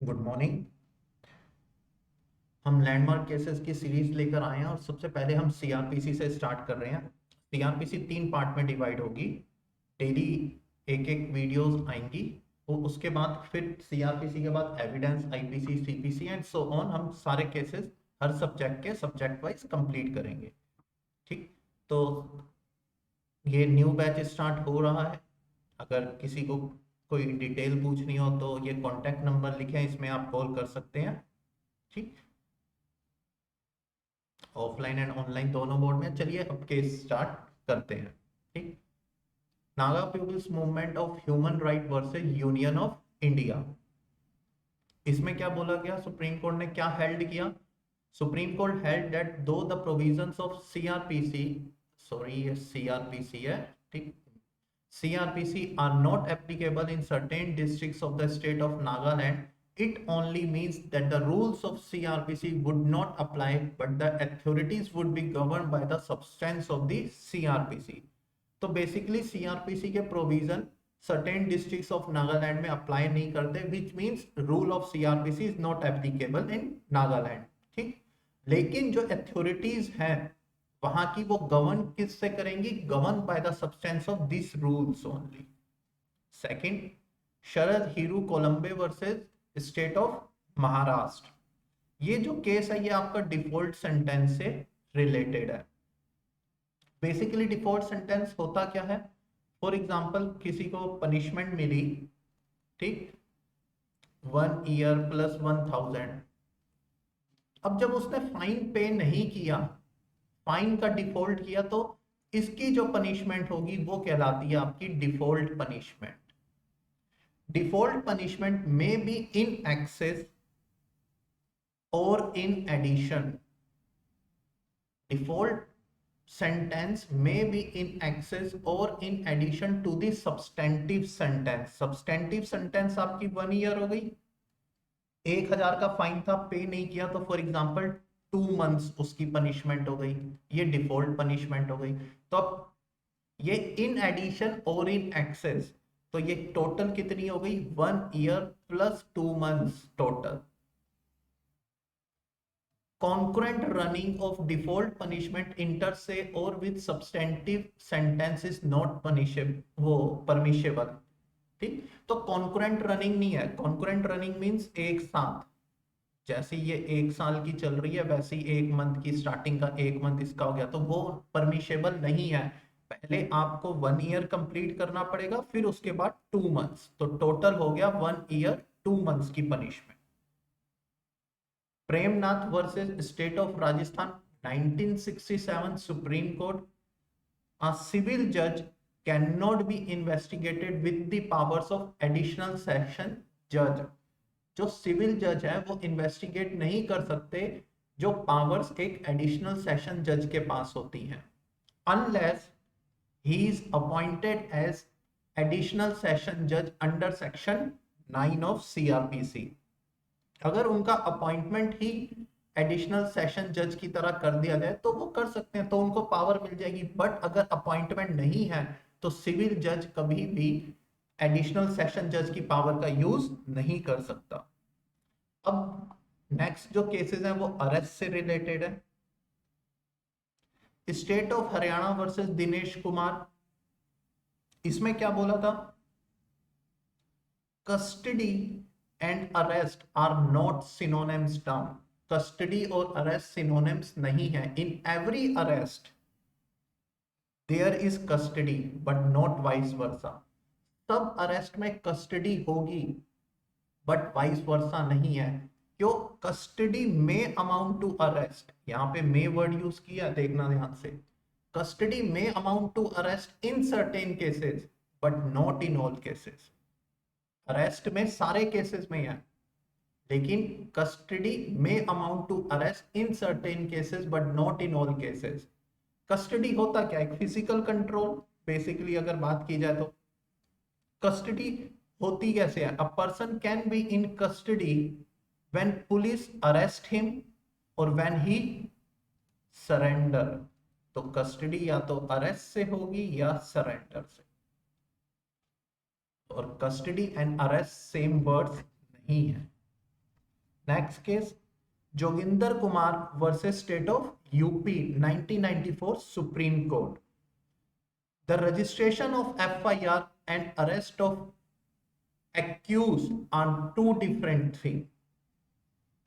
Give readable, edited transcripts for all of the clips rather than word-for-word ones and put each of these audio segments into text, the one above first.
Good morning. हम landmark cases की series लेकर आए हैं और सबसे पहले हम सीआरपीसी से स्टार्ट कर रहे हैं। सीआरपीसी 3 पार्ट में डिवाइड होगी। डेली एक एक वीडियोस आएंगी। उसके बाद फिर सीआरपीसी के बाद evidence, IPC, CPC and so on. हम सारे केसेस हर सब्जेक्ट के सब्जेक्ट वाइज कंप्लीट करेंगे। ठीक। तो ये न्यू बैच स्टार्ट हो रहा है। अगर किसी को कोई डिटेल पूछनी हो तो ये कॉन्टैक्ट नंबर लिखे हैं, इसमें आप कॉल कर सकते हैं। ठीक। ऑफलाइन एंड ऑनलाइन दोनों मोड में। चलिए अब केस स्टार्ट करते हैं। ठीक। Naga people's movement of human right versus Union of India. इसमें क्या बोला गया, सुप्रीम कोर्ट ने क्या हेल्ड किया? सुप्रीम कोर्ट हेल्ड दैट दो the provisions of CrPC, sorry ये सीआरपीसी है, ठीक, CRPC are not applicable in certain districts of the state of Nagaland. It only means that the rules of CRPC would not apply, but the authorities would be governed by the substance of the CRPC. तो basically CrPC के provision certain districts of Nagaland में apply नहीं करते, which means rule of CrPC is not applicable in Nagaland. ठीक। लेकिन जो authorities हैं वहां की, वो गवर्न किससे करेंगी? Govern by the substance of this rules only. Second, Sharad Hiru Kolambe versus state of Maharashtra. ये जो केस है ये आपका डिफॉल्ट सेंटेंस से रिलेटेड है। बेसिकली डिफॉल्ट सेंटेंस होता क्या है? फॉर एग्जाम्पल किसी को पनिशमेंट मिली, ठीक, 1 ईयर प्लस 1000। अब जब उसने फाइन पे नहीं किया, फाइन का डिफॉल्ट किया, तो इसकी जो पनिशमेंट होगी वो कहलाती है आपकी डिफॉल्ट पनिशमेंट। डिफॉल्ट पनिशमेंट में बी इन एक्सेस और in addition. Default sentence may be in excess or in addition to the substantive sentence। substantive sentence आपकी 1 ईयर हो गई, 1000 का फाइन था, पे नहीं किया, तो फॉर एग्जांपल 2 मंथ्स उसकी पनिशमेंट हो गई। ये डिफॉल्ट पनिशमेंट हो गई। तो अब ये इन एडिशन और इन एक्सेस, तो ये टोटल कितनी हो गई? 1 year plus 2 months total. concurrent running of default punishment inter se or with substantive sentence is not punishable, वो permissible। ठीक। तो कॉन्कुरेंट रनिंग नहीं है। कॉन्कुरेंट रनिंग मींस एक साथ, जैसे ये 1 साल की चल रही है वैसे ही 1 मंथ की स्टार्टिंग का 1 मंथ इसका हो गया, तो वो परमिशेबल नहीं है। पहले आपको 1 ईयर कंप्लीट करना पड़ेगा, फिर उसके बाद 2 मंथ्स, तो टोटल हो गया 1 ईयर 2 मंथ्स की punishment. Premnath versus state of Rajasthan, 1967 supreme court. A civil judge cannot be investigated with the powers of additional session judge। जो सिविल जज है वो इन्वेस्टिगेट नहीं कर सकते जो पावर्स एक एडिशनल सेशन जज के पास होती हैं, unless he is appointed as additional session जज अंडर सेक्शन 9 ऑफ सीआरपीसी। अगर उनका अपॉइंटमेंट ही एडिशनल सेशन जज की तरह कर दिया जाए तो वो कर सकते हैं, तो उनको पावर मिल जाएगी। बट अगर अपॉइंटमेंट नहीं है तो सिविल जज कभी भी एडिशनल सेशन जज की पावर का यूज नहीं कर सकता। अब नेक्स्ट जो केसेस हैं वो अरेस्ट से रिलेटेड है। State of Haryana versus Dinesh Kumar. इसमें क्या बोला था? Custody and arrest are not synonyms term. Custody और अरेस्ट सिनोनिम्स नहीं है। In every arrest there is custody but not vice versa. सब अरेस्ट में कस्टडी होगी बट वाइस वर्सा नहीं है। क्यों? कस्टडी में अमाउंट टू अरेस्ट, यहां पे मे वर्ड यूज किया, देखना ध्यान से। कस्टडी में amount to arrest in certain cases but not in all cases. Arrest में सारे केसेस में है, लेकिन कस्टडी में amount to arrest in certain cases but not in all cases. Custody होता क्या? एक फिजिकल कंट्रोल। बेसिकली अगर बात की जाए तो कस्टडी होती कैसे है? A person can be in custody when police arrest him और व्हेन ही सरेंडर। तो कस्टडी या तो अरेस्ट से होगी या सरेंडर से। और custody and arrest same words नहीं है। Next case Joginder Kumar versus state of UP 1994 supreme court. The registration of FIR and arrest of accused are two different things.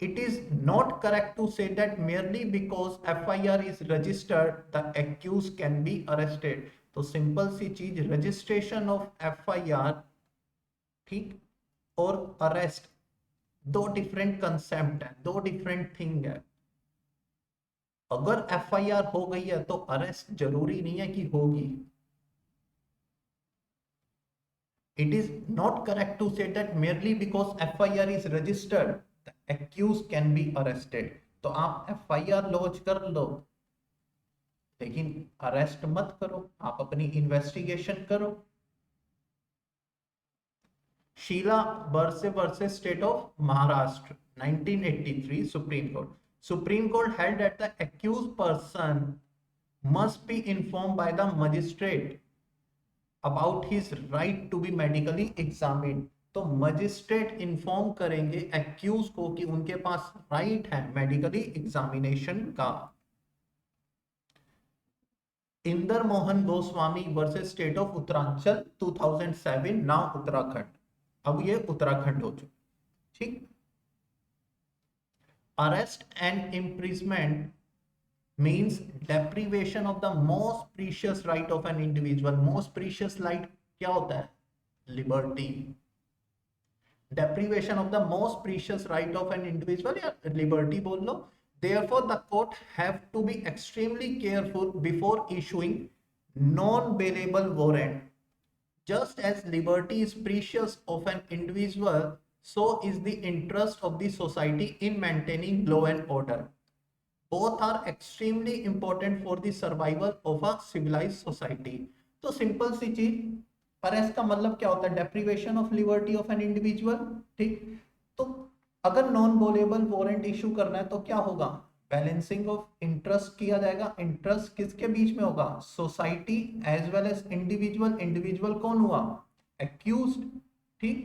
It is not correct to say that merely because FIR is registered, the accused can be arrested. तो simple सी चीज registration of FIR ठीक और arrest दो different concept है, दो different thing है. अगर FIR हो गई है तो अरेस्ट जरूरी नहीं है कि होगी. It is not correct to say that merely because FIR is registered, the accused can be arrested. तो आप FIR लॉन्च कर लो, लेकिन अरेस्ट मत करो, आप अपनी इन्वेस्टिगेशन करो. शीला बरसे versus state of Maharashtra 1983 supreme court. Supreme court held that the accused person must be informed by the magistrate about his right to be medically examined. तो मजिस्ट्रेट इन्फॉर्म करेंगे एक्यूज को कि उनके पास राइट है मेडिकली एग्जामिनेशन का. Inder Mohan Goswami versus state of Uttaranchal 2007 now Uttarakhand. अब ये उत्तराखंड हो चुका. ठीक. Arrest and imprisonment means deprivation of the most precious right of an individual. Most precious right क्या होता है? Liberty. Deprivation of the most precious right of an individual या liberty बोल लो. Therefore, the court have to be extremely careful before issuing non-bailable warrant. Just as liberty is precious of an individual, so is the interest of the society in maintaining law and order. Both are extremely important for the survival of a civilized society. तो simple सी चीज, arrest का मतलब क्या होता है? Deprivation of liberty of an individual. ठीक. तो अगर नॉन बोलेबल वारंट इशू करना है तो क्या होगा? बैलेंसिंग ऑफ इंटरेस्ट किया जाएगा. इंटरेस्ट किसके बीच में होगा? Society as well as individual. Individual कौन हुआ? एक्यूज्ड. ठीक.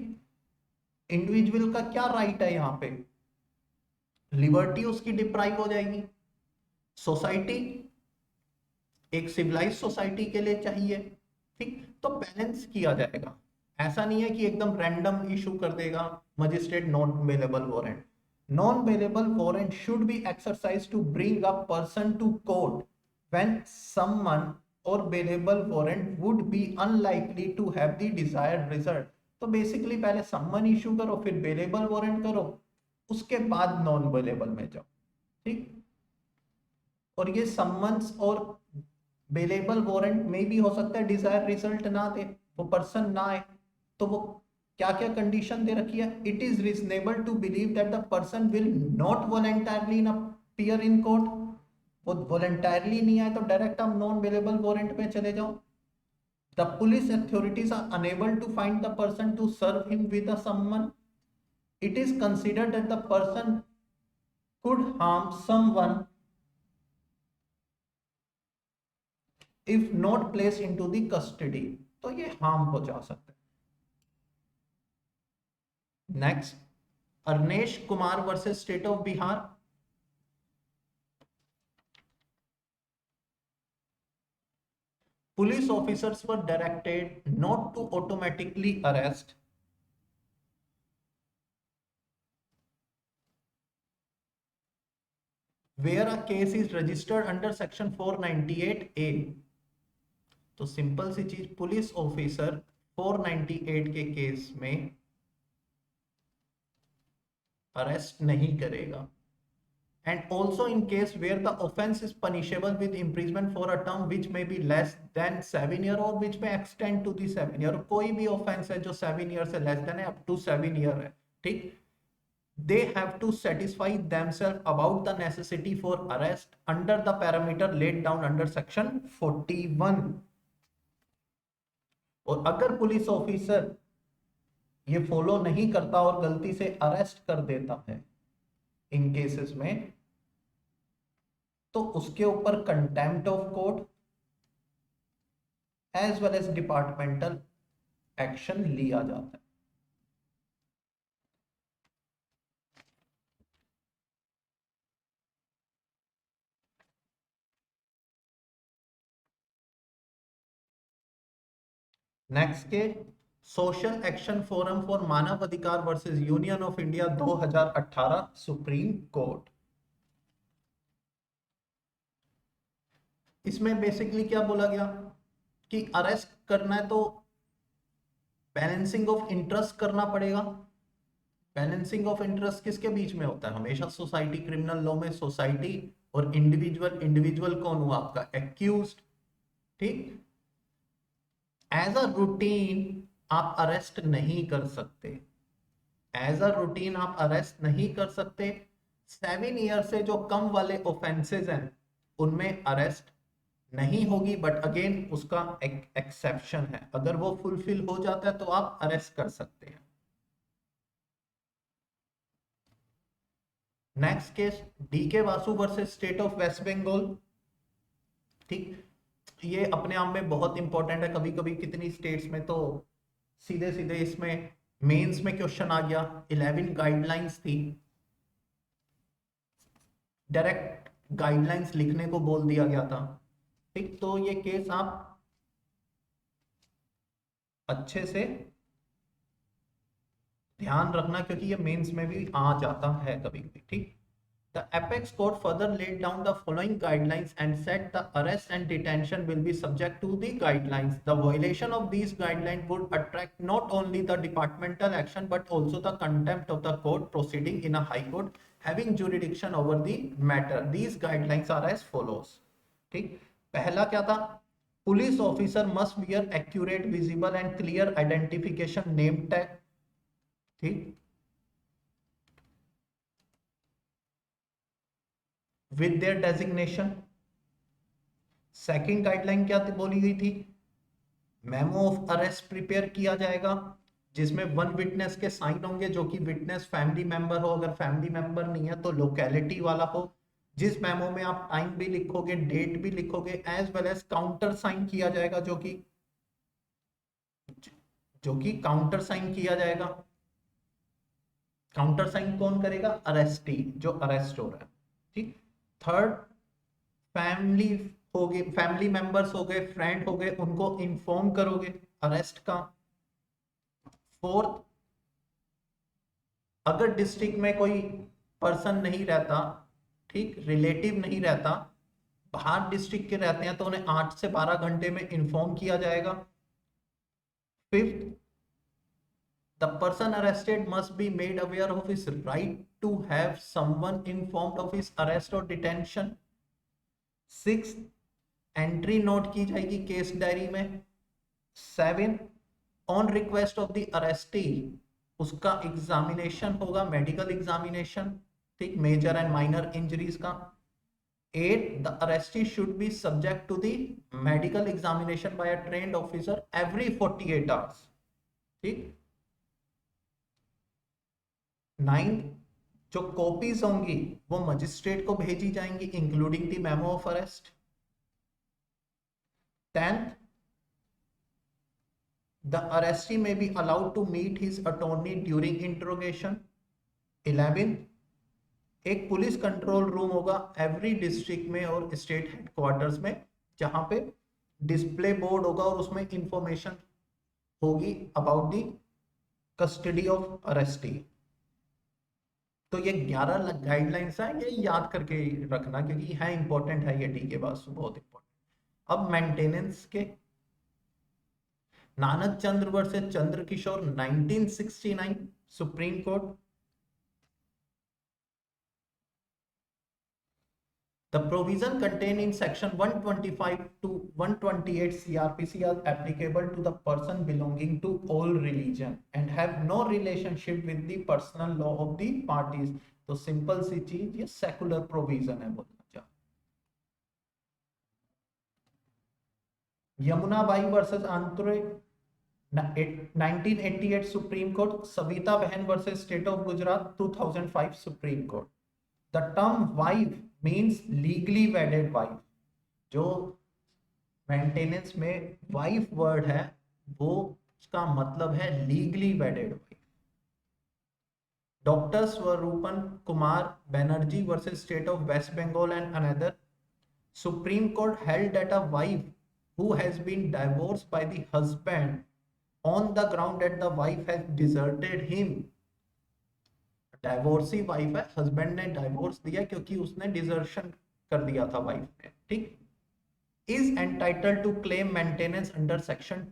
इंडिविजुअल का क्या राइट है यहाँ पे? लिबर्टी उसकी डिप्राइव हो जाएगी. सोसाइटी एक सिविलाइज सोसाइटी के लिए चाहिए. ठीक. तो बैलेंस किया जाएगा. ऐसा नहीं है कि एकदम रैंडम इशू कर देगा magistrate non bailable warrant. Non bailable warrant should be exercise to bring a person to court when someone or bailable warrant would be unlikely to have the desired result. तो basically पहले someone issue करो, फिर bailable warrant करो, उसके बाद non bailable में जाओ. ठीक. और ये समन्स और बेलेबल वारंट में भी हो सकता है डिजायर रिजल्ट ना दे, वो पर्सन ना आए. तो वो क्या क्या कंडीशन दे रखी है? It is reasonable to believe that the person will not voluntarily appear in court. वो वॉलंटरली नहीं आए तो डायरेक्ट आप नॉन बेलेबल वारंट पे चले जाओ. The police authorities are unable to find the person to serve him with a summon. It is considered that the person could harm someone if not placed into the custody. तो ये harm हो जा सकता है. Next, Arnesh Kumar versus state of Bihar. Police officers were directed not to automatically arrest where a case is registered under section 498A. तो simple सी चीज, police officer 498 के केस में अरेस्ट नहीं करेगा. And also in case where the offense is punishable with imprisonment for a term which may be less than 7 years or which may extend to the 7 years. कोई भी offense है जो 7 years से less than है up to 7 years है. ठीक. They have to satisfy themselves about the necessity for arrest under the parameter laid down under section 41. और अगर पुलिस ऑफिसर ये फॉलो नहीं करता और गलती से अरेस्ट कर देता है इन केसेस में, तो उसके ऊपर contempt of court as well as departmental action लिया जाता है. Next case social action forum for Manav Adhikar versus Union of India 2018 supreme court. इसमें बेसिकली क्या बोला गया कि अरेस्ट करना है तो बैलेंसिंग ऑफ इंटरेस्ट करना पड़ेगा। बैलेंसिंग ऑफ इंटरेस्ट किसके बीच में होता है? हमेशा सोसाइटी, क्रिमिनल लॉ में सोसाइटी और इंडिविजुअल। इंडिविजुअल कौन हुआ? आपका एक्यूज्ड। ठीक। एज अ रूटीन आप अरेस्ट नहीं कर सकते। एज अ रूटीन आप अरेस्ट नहीं कर सकते। 7 ईयर से जो कम वाले ऑफेंसेस हैं उनमें अरेस्ट नहीं होगी, बट अगेन उसका एक एक्सेप्शन है। अगर वो फुलफिल हो जाता है तो आप अरेस्ट कर सकते हैं। Next case D K Vasu versus state of West Bengal. ठीक। ये अपने आप में बहुत इंपॉर्टेंट है। कभी कभी कितनी स्टेट्स में तो सीधे सीधे इसमें मेंस में क्वेश्चन आ गया। 11 गाइडलाइंस थी, डायरेक्ट गाइडलाइंस लिखने को बोल दिया गया था। ठीक। तो ये केस आप अच्छे से ध्यान रखना क्योंकि ये मेंस में भी आ जाता है कभी कभी। ठीक। The Apex Court further laid down the following guidelines and said the arrest and detention will be subject to the guidelines. The violation of these guidelines would attract not only the departmental action but also the contempt of the court proceeding in a high court having jurisdiction over the matter. These guidelines are as follows. ठीक। पहला क्या था? Police officer must wear accurate, visible and clear identification name tag। ठीक। with their designation। Second guideline क्या बोली गई थी? Memo of arrest prepare किया जाएगा जिसमें 1 विटनेस के साइन होंगे, जो कि विटनेस फैमिली मेंबर हो। अगर फैमिली मेंबर नहीं है तो लोकेलिटी वाला हो। जिस मेमो में आप टाइम भी लिखोगे, डेट भी लिखोगे, as well as counter sign किया जाएगा, जो कि काउंटर साइन किया जाएगा। काउंटर साइन कौन करेगा? अरेस्टी, जो अरेस्ट हो रहा है। ठीक। थर्ड, फैमिली हो गए, फैमिली मेंबर्स हो गए, फ्रेंड हो गए, उनको इन्फॉर्म करोगे अरेस्ट का। फोर्थ, अगर डिस्ट्रिक्ट में कोई पर्सन नहीं रहता, ठीक, रिलेटिव नहीं रहता, बाहर डिस्ट्रिक्ट के रहते हैं, तो उन्हें 8 से 12 घंटे में इन्फॉर्म किया जाएगा। Fifth, the person arrested must be made aware of his right to have someone informed of his arrest और डिटेंशन। सिक्स्थ, एंट्री नोट की जाएगी केस डायरी में। 7, on request of the arrestee उसका एग्जामिनेशन होगा, medical examination. ठीक। Major and minor injuries का। 8, the arrestee should be subject to the medical examination by a trained officer every 48 hours. ठीक। 9, जो copies होंगी वो मजिस्ट्रेट को भेजी जाएंगी including the memo of arrest. 10th, the arrestee may be allowed to meet his attorney during interrogation। 11, एक police control room होगा every district में और स्टेट हेडक्वार्टर्स में, जहां पे डिस्प्ले बोर्ड होगा और उसमें इंफॉर्मेशन होगी about the custody of arrested. तो ये 11 गाइडलाइंस है, ये याद करके रखना क्योंकि है इंपॉर्टेंट है ये। डी के बाद बहुत इंपॉर्टेंट। अब मेंटेनेंस के Nanak Chandra versus Chandra Kishore 1969 supreme court. The provision contained in section 125 to 128 CRPC are applicable to the person belonging to all religion and have no relationship with the personal law of the parties। तो simple सी चीज, ये secular provision है बोलना चाह। Yamuna Bai versus Andhra 1988 supreme court. Savita Bahan versus state of Gujarat 2005 supreme court. The term wife means legally wedded wife. जो maintenance में wife word है वो उसका मतलब है legally wedded wife. Doctor Swarupan Kumar Banerjee versus state of West Bengal and another. Supreme court held that a wife who has been divorced by the husband on the ground that the wife has deserted him, divorcee wife है, husband ने divorce दिया क्योंकि उसने desertion कर दिया था wife ने, ठीक, is entitled to claim maintenance under section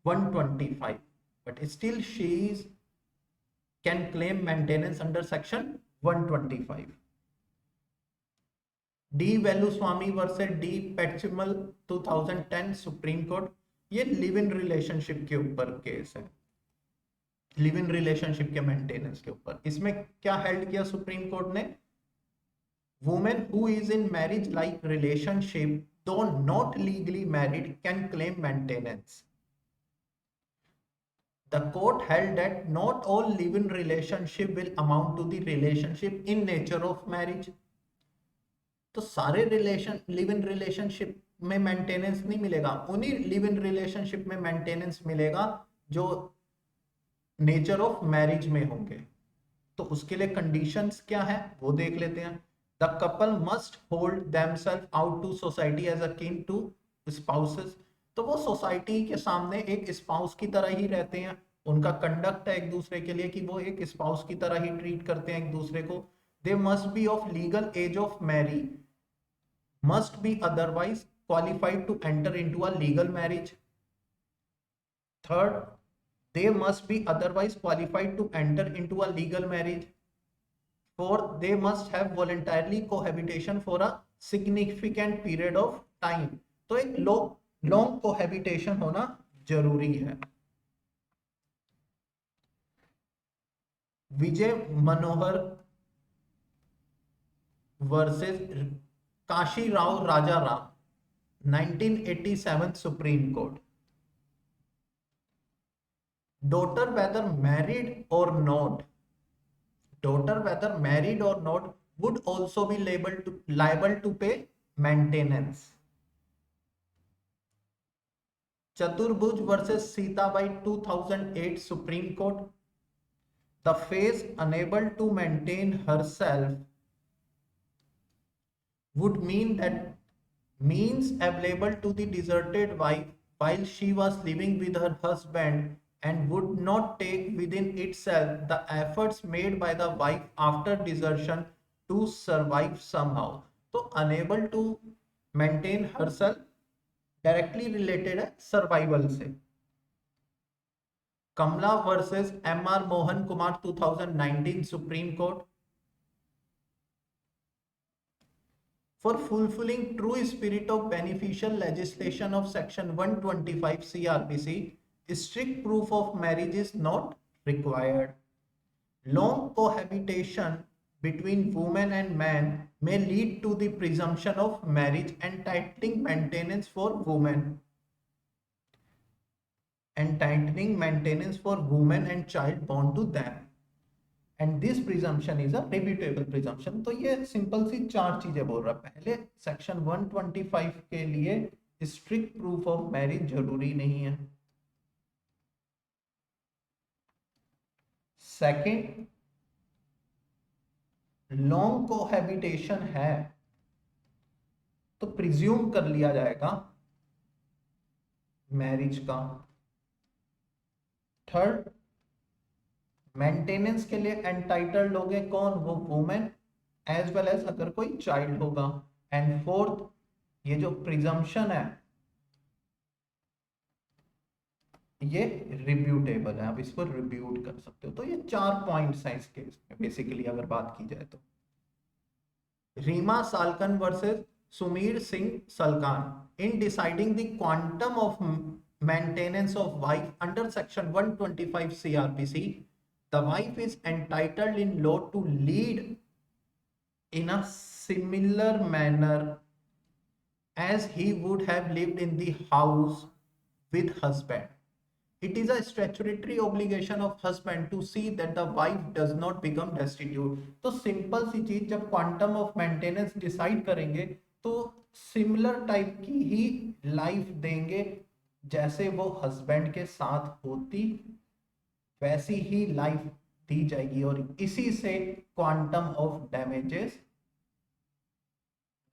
125, but still she is can claim maintenance under section 125. D Velusamy versus D Patchaiammal 2010 supreme court, ये लिव इन रिलेशनशिप के ऊपर केस है, लिव इन रिलेशनशिप के मेंटेनेंस के ऊपर। इसमें क्या हेल्ड किया सुप्रीम कोर्ट ने, women who is in marriage like relationship though not legally married can claim maintenance. The court held that not all live-in relationship will amount to the relationship in nature of marriage. तो सारे relation live in relationship में maintenance नहीं मिलेगा, उन्हीं live in relationship में maintenance मिलेगा जो nature of marriage में होंगे। तो उसके लिए कंडीशंस क्या है वो देख लेते हैं। The couple must hold themselves out to society as akin to spouses, तो वो सोसाइटी के सामने एक स्पाउस की तरह ही रहते हैं, उनका कंडक्ट है एक दूसरे के लिए कि वो एक स्पाउस की तरह ही ट्रीट करते हैं एक दूसरे को। They must be of legal age of marry, must be otherwise qualified to enter into a legal marriage. Third, they must be otherwise qualified to enter into a legal marriage. Fourth, they must have voluntarily cohabitation for a significant period of time, तो एक long cohabitation होना जरूरी है। Vijay Manohar versus Kashi Rao Raja Ram 1987 supreme court, daughter whether married or not, daughter whether married or not would also be liable to pay maintenance. Chaturbhuj versus Sitabai 2008 Supreme Court, the phase unable to maintain herself would mean that means available to the deserted wife while she was living with her husband and would not take within itself the efforts made by the wife after desertion to survive somehow. तो unable to maintain herself directly related है survival से। Kamala versus M R Mohan Kumar 2019 supreme court, for fulfilling true spirit of beneficial legislation of section 125 CRPC, strict proof of marriage is not required. Long cohabitation between woman and man may lead to the presumption of marriage entitling maintenance for women, entitling maintenance for women and child born to them, and this presumption is a rebutable presumption. तो ये simple सी चार चीजें बोल रहा है। पहले section 125 के लिए स्ट्रिक्ट प्रूफ ऑफ मैरिज जरूरी नहीं है। सेकंड, लॉन्ग कोहैबिटेशन है तो प्रिज्यूम कर लिया जाएगा मैरिज का। थर्ड, मेंटेनेंस के लिए एंटाइटल्ड होंगे कौन, वो वुमेन एज वेल एज अगर कोई चाइल्ड होगा। एंड फोर्थ, ये जो प्रिजम्पशन है ये रिब्यूटेबल है, आप इसको रिब्यूट कर सकते हो। तो ये चार पॉइंट्स हैं इस केस में बेसिकली अगर बात की जाए तो। Reema Salkan versus Sumeer Singh Salkan, in deciding the quantum of maintenance of wife under section 125 CRPC, the wife is entitled in law to lead in a similar manner as he would have lived in the house with husband. It is a statutory obligation of husband to see that the wife does not become destitute. तो simple सी चीज, जब quantum of maintenance decide करेंगे तो similar type की ही life देंगे, जैसे वो हस्बैंड के साथ होती वैसी ही लाइफ दी जाएगी, और इसी से क्वांटम ऑफ डैमेजेस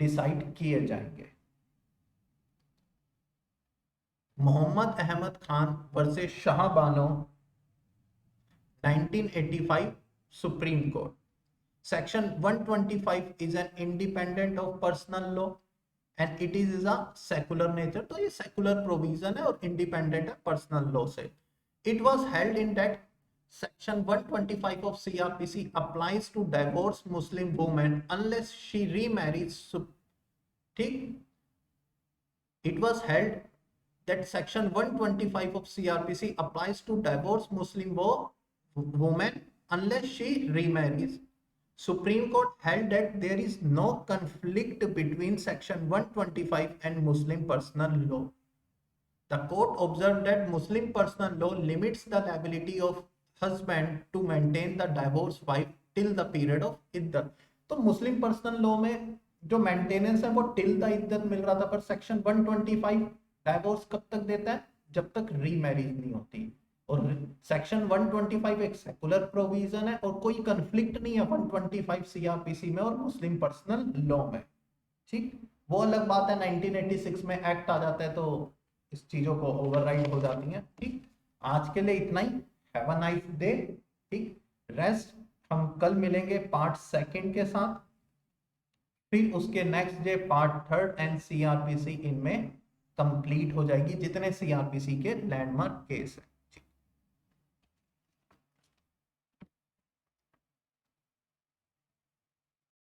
डिसाइड किए जाएंगे। Mohammad Ahmad Khan versus Shah Bano 1985 supreme court. Section 125 is an independent of personal law and it is a secular nature. तो ये secular provision है और independent है personal law से. It was held in that Section 125 of CRPC applies to divorced Muslim women unless she remarries. ठीक? It was held that Section 125 of CRPC applies to divorced Muslim women unless she remarries. Supreme Court held that there is no conflict between Section 125 and Muslim personal law. The court observed that Muslim personal law limits the liability of husband to maintain the divorced wife till the period of iddat. तो मुस्लिम personal law में जो maintenance है वो till the इद्दत मिल रहा था, पर section 125 divorce कब तक देता है? जब तक रीमैरिज नहीं होती. और सेक्शन 125 एक सेकुलर प्रोविजन है और कोई कंफ्लिक्ट नहीं है 125 सीआरपीसी में और मुस्लिम पर्सनल लॉ में. ठीक, वो अलग बात है 1986 में एक्ट आ जाता है तो इस चीजों को ओवरराइड हो जाती हैं. ठीक, आज के लिए इतना ही. Have a nice day. ठीक, रेस्ट. हम कल मिलेंगे पार्ट सेकंड के साथ, फिर उसके next day part third and CRPC इनमें कंप्लीट हो जाएगी जितने सीआरपीसी के लैंडमार्क केस है.